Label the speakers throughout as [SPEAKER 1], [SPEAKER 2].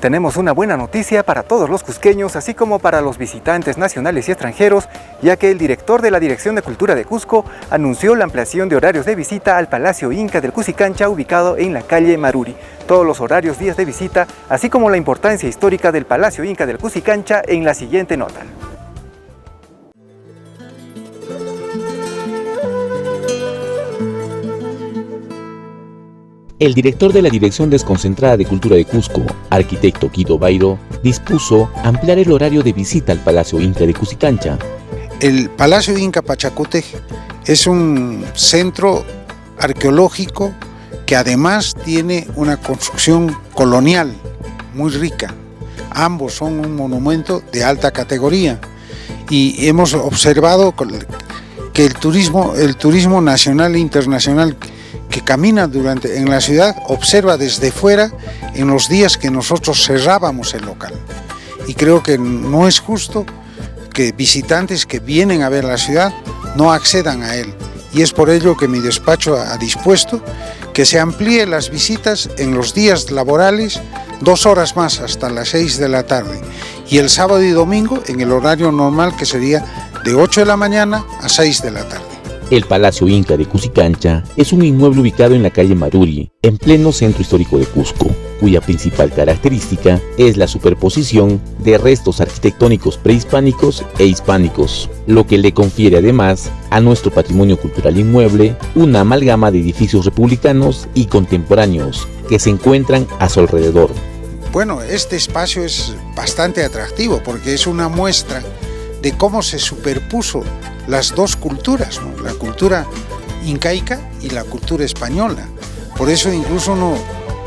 [SPEAKER 1] Tenemos una buena noticia para todos los cusqueños, así como para los visitantes nacionales y extranjeros, ya que el director de la Dirección de Cultura de Cusco anunció la ampliación de horarios de visita al Palacio Inca del Cusicancha, ubicado en la calle Maruri. Todos los horarios, días de visita, así como la importancia histórica del Palacio Inca del Cusicancha en la siguiente nota.
[SPEAKER 2] El director de la Dirección Desconcentrada de Cultura de Cusco, arquitecto Guido Bairo, dispuso ampliar el horario de visita al Palacio Inca de Cusicancha.
[SPEAKER 3] El Palacio Inca Pachacútec es un centro arqueológico que además tiene una construcción colonial muy rica. Ambos son un monumento de alta categoría y hemos observado que el turismo nacional e internacional que camina en la ciudad observa desde fuera en los días que nosotros cerrábamos el local. Y creo que no es justo que visitantes que vienen a ver la ciudad no accedan a él. Y es por ello que mi despacho ha dispuesto que se amplíe las visitas en los días laborales 2 horas más hasta las 6 de la tarde y el sábado y domingo en el horario normal, que sería de 8 de la mañana a 6 de la tarde.
[SPEAKER 2] El Palacio Inca de Cusicancha es un inmueble ubicado en la calle Maruri, en pleno centro histórico de Cusco, cuya principal característica es la superposición de restos arquitectónicos prehispánicos e hispánicos, lo que le confiere además a nuestro patrimonio cultural inmueble una amalgama de edificios republicanos y contemporáneos que se encuentran a su alrededor.
[SPEAKER 3] Bueno, este espacio es bastante atractivo porque es una muestra de cómo se superpuso las dos culturas, ¿no? La cultura incaica y la cultura española. Por eso incluso uno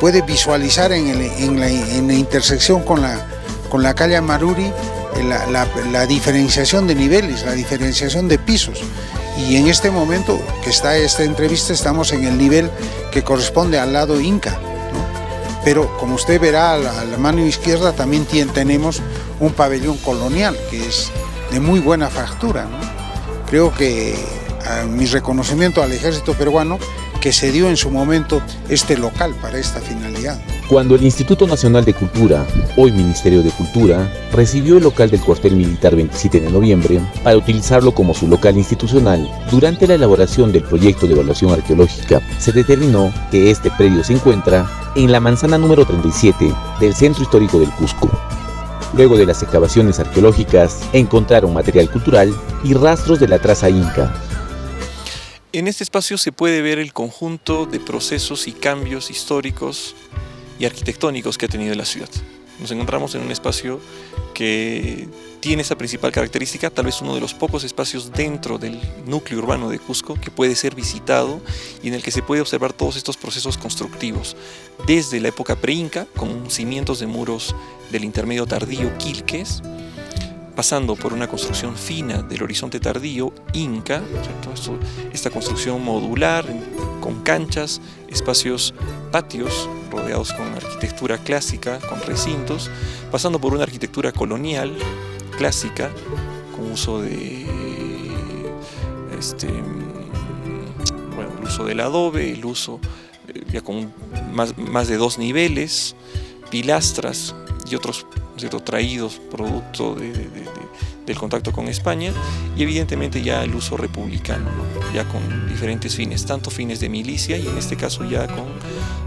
[SPEAKER 3] puede visualizar en la intersección con la calle Maruri la diferenciación de niveles, la diferenciación de pisos. Y en este momento que está esta entrevista estamos en el nivel que corresponde al lado inca, ¿no? Pero como usted verá a la mano izquierda también tenemos un pabellón colonial que es de muy buena factura, ¿no? Creo que mi reconocimiento al ejército peruano que se dio en su momento este local para esta finalidad.
[SPEAKER 2] Cuando el Instituto Nacional de Cultura, hoy Ministerio de Cultura, recibió el local del cuartel militar 27 de noviembre para utilizarlo como su local institucional, durante la elaboración del proyecto de evaluación arqueológica, se determinó que este predio se encuentra en la manzana número 37 del Centro Histórico del Cusco. Luego de las excavaciones arqueológicas, encontraron material cultural y rastros de la traza inca.
[SPEAKER 4] En este espacio se puede ver el conjunto de procesos y cambios históricos y arquitectónicos que ha tenido la ciudad. Nos encontramos en un espacio que tiene esa principal característica, tal vez uno de los pocos espacios dentro del núcleo urbano de Cusco que puede ser visitado y en el que se puede observar todos estos procesos constructivos, desde la época pre-inca, con cimientos de muros del intermedio tardío Quilques, pasando por una construcción fina del horizonte tardío inca, ¿cierto? Esta construcción modular, con canchas, espacios patios rodeados con arquitectura clásica, con recintos, pasando por una arquitectura colonial, clásica, con uso de el uso del adobe, el uso ya con más de 2 niveles, pilastras y otros, ¿cierto?, traídos producto del contacto con España, y evidentemente ya el uso republicano, ¿no? Ya con diferentes fines, tanto fines de milicia y en este caso ya con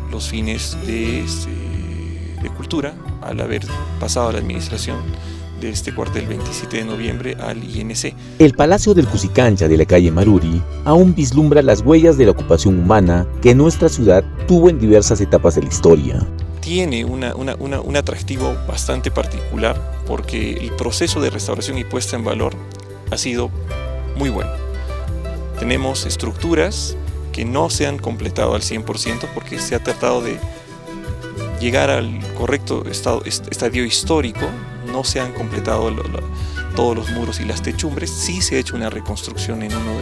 [SPEAKER 4] los fines de cultura, al haber pasado a la administración de este cuartel 27 de noviembre al INC.
[SPEAKER 2] El Palacio del Cusicancha de la calle Maruri aún vislumbra las huellas de la ocupación humana que nuestra ciudad tuvo en diversas etapas de la historia.
[SPEAKER 4] Tiene un atractivo bastante particular porque el proceso de restauración y puesta en valor ha sido muy bueno. Tenemos estructuras que no se han completado al 100% porque se ha tratado de llegar al correcto estadio histórico. No se han completado todos los muros y las techumbres. Sí se ha hecho una reconstrucción en uno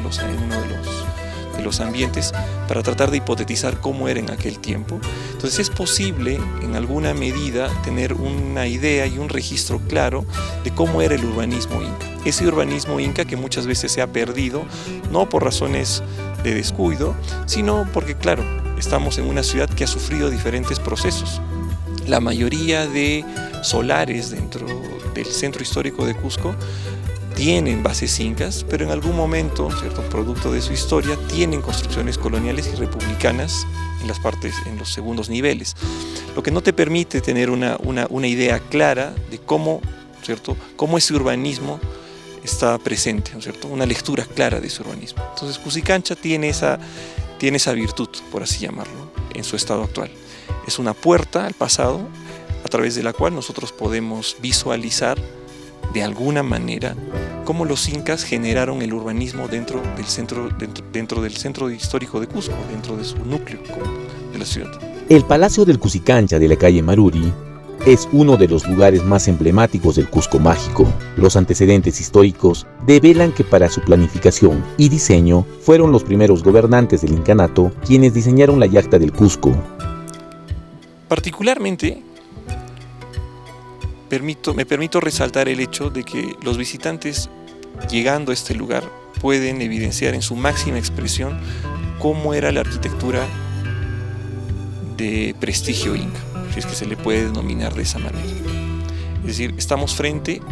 [SPEAKER 4] de los ambientes para tratar de hipotetizar cómo era en aquel tiempo. Entonces es posible en alguna medida tener una idea y un registro claro de cómo era el urbanismo inca. Ese urbanismo inca que muchas veces se ha perdido, no por razones de descuido, sino porque, claro, estamos en una ciudad que ha sufrido diferentes procesos. La mayoría de solares dentro del centro histórico de Cusco tienen bases incas, pero en algún momento, ¿cierto?, producto de su historia, tienen construcciones coloniales y republicanas en los segundos niveles, lo que no te permite tener una idea clara de cómo, ¿cierto?, cómo ese urbanismo está presente, ¿no es cierto?, una lectura clara de ese urbanismo. Entonces Cusicancha tiene esa virtud, por así llamarlo, en su estado actual. Es una puerta al pasado a través de la cual nosotros podemos visualizar de alguna manera cómo los incas generaron el urbanismo dentro del centro histórico de Cusco, dentro de su núcleo de la ciudad.
[SPEAKER 2] El Palacio del Cusicancha de la calle Maruri es uno de los lugares más emblemáticos del Cusco mágico. Los antecedentes históricos develan que para su planificación y diseño fueron los primeros gobernantes del incanato quienes diseñaron la yacta del Cusco.
[SPEAKER 4] Particularmente, me permito resaltar el hecho de que los visitantes llegando a este lugar pueden evidenciar en su máxima expresión cómo era la arquitectura de prestigio inca, si es que se le puede denominar de esa manera. Es decir, estamos frente,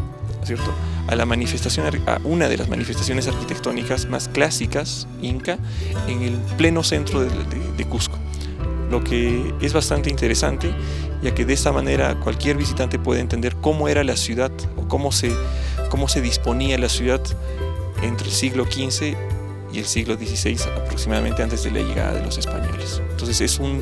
[SPEAKER 4] ¿cierto?, a una de las manifestaciones arquitectónicas más clásicas inca en el pleno centro de Cusco, lo que es bastante interesante, ya que de esta manera cualquier visitante puede entender cómo era la ciudad o cómo se disponía la ciudad entre el siglo XV y el siglo XVI, aproximadamente antes de la llegada de los españoles. Entonces es un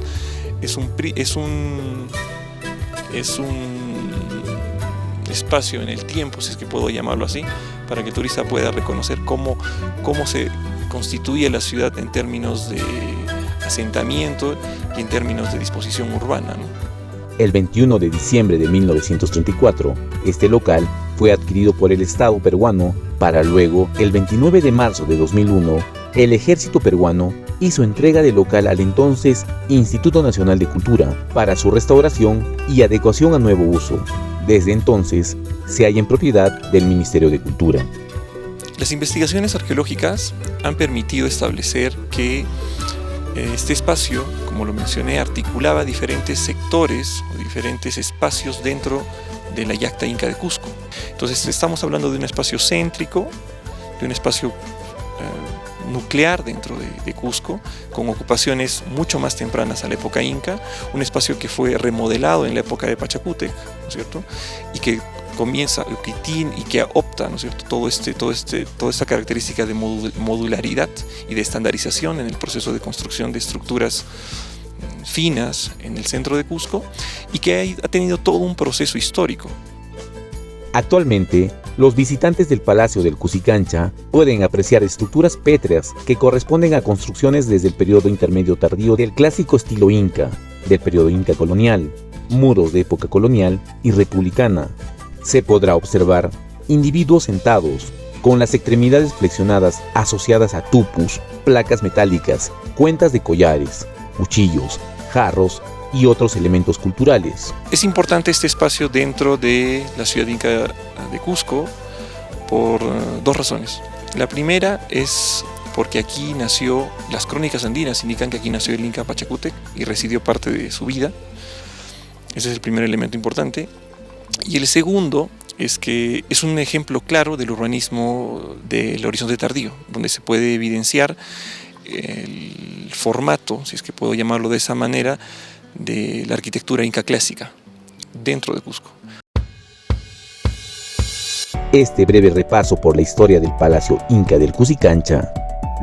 [SPEAKER 4] espacio en el tiempo, si es que puedo llamarlo así, para que el turista pueda reconocer cómo se constituía la ciudad en términos de asentamiento y en términos de disposición urbana, ¿no?
[SPEAKER 2] El 21 de diciembre de 1934, este local fue adquirido por el Estado peruano para luego, el 29 de marzo de 2001, el Ejército peruano hizo entrega del local al entonces Instituto Nacional de Cultura para su restauración y adecuación a nuevo uso. Desde entonces, se halla en propiedad del Ministerio de Cultura.
[SPEAKER 4] Las investigaciones arqueológicas han permitido establecer que este espacio, como lo mencioné, articulaba diferentes sectores o diferentes espacios dentro de la yacta inca de Cusco. Entonces estamos hablando de un espacio céntrico, de un espacio nuclear dentro de Cusco, con ocupaciones mucho más tempranas a la época inca, un espacio que fue remodelado en la época de Pachacútec, ¿no es cierto?, y que comienza y que opta, ¿no es cierto?, toda esta característica de modularidad y de estandarización en el proceso de construcción de estructuras finas en el centro de Cusco, y que ha tenido todo un proceso histórico.
[SPEAKER 2] Actualmente, los visitantes del Palacio del Cusicancha pueden apreciar estructuras pétreas que corresponden a construcciones desde el periodo intermedio tardío del clásico estilo inca, del periodo inca colonial, muros de época colonial y republicana. Se podrá observar individuos sentados, con las extremidades flexionadas asociadas a tupus, placas metálicas, cuentas de collares, cuchillos, jarros y otros elementos culturales.
[SPEAKER 4] Es importante este espacio dentro de la ciudad inca de Cusco por dos razones. La primera es porque aquí nació, las crónicas andinas indican que aquí nació el Inca Pachacútec y residió parte de su vida. Ese es el primer elemento importante. Y el segundo es que es un ejemplo claro del urbanismo del horizonte tardío, donde se puede evidenciar el formato, si es que puedo llamarlo de esa manera, de la arquitectura inca clásica dentro de Cusco.
[SPEAKER 2] Este breve repaso por la historia del Palacio Inca del Cusicancha,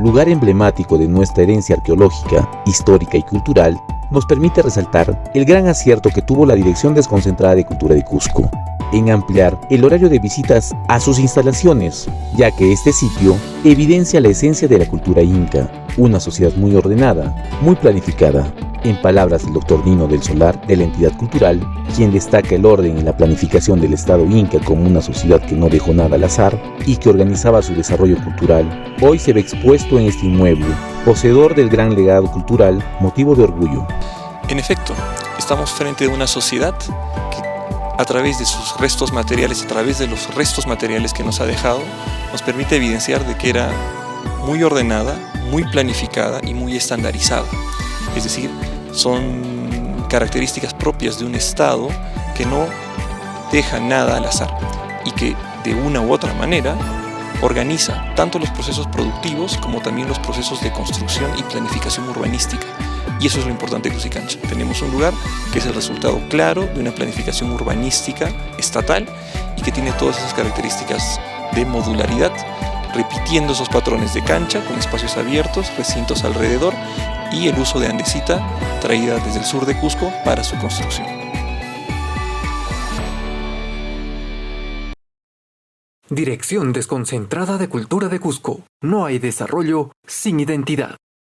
[SPEAKER 2] lugar emblemático de nuestra herencia arqueológica, histórica y cultural, nos permite resaltar el gran acierto que tuvo la Dirección Desconcentrada de Cultura de Cusco en ampliar el horario de visitas a sus instalaciones, ya que este sitio evidencia la esencia de la cultura inca, una sociedad muy ordenada, muy planificada. En palabras del Dr. Nino del Solar, de la entidad cultural, quien destaca el orden y la planificación del Estado inca como una sociedad que no dejó nada al azar y que organizaba su desarrollo cultural, hoy se ve expuesto en este inmueble, poseedor del gran legado cultural, motivo de orgullo.
[SPEAKER 4] En efecto, estamos frente a una sociedad que, a través de sus restos materiales, a través de los restos materiales que nos ha dejado, nos permite evidenciar de que era muy ordenada, muy planificada y muy estandarizada. Es decir, son características propias de un Estado que no deja nada al azar y que de una u otra manera organiza tanto los procesos productivos como también los procesos de construcción y planificación urbanística. Y eso es lo importante de Cusicancha. Tenemos un lugar que es el resultado claro de una planificación urbanística estatal y que tiene todas esas características de modularidad, repitiendo esos patrones de cancha con espacios abiertos, recintos alrededor y el uso de andesita traída desde el sur de Cusco para su construcción.
[SPEAKER 5] Dirección Desconcentrada de Cultura de Cusco. No hay desarrollo sin identidad.